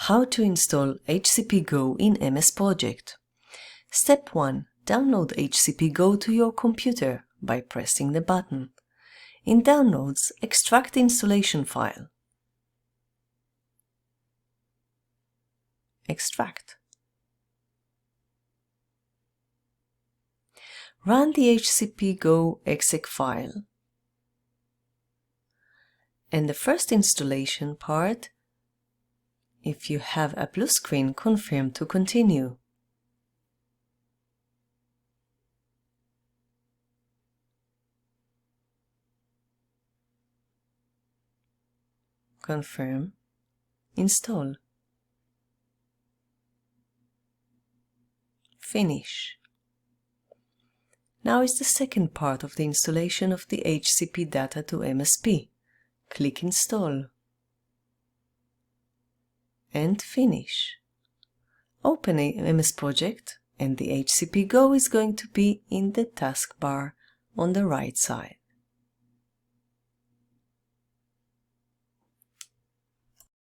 How to install HCP Go in MS Project. Step 1. Download HCP Go to your computer by pressing the button. In Downloads, extract the installation file. Extract. Run the HCP Go exec file. And the first installation part, if you have a blue screen, confirm to continue. Confirm. Install. Finish. Now is the second part of the installation of the HCP data to MSP. Click Install. And finish. Open a MS Project and the HCP Go is going to be in the taskbar on the right side.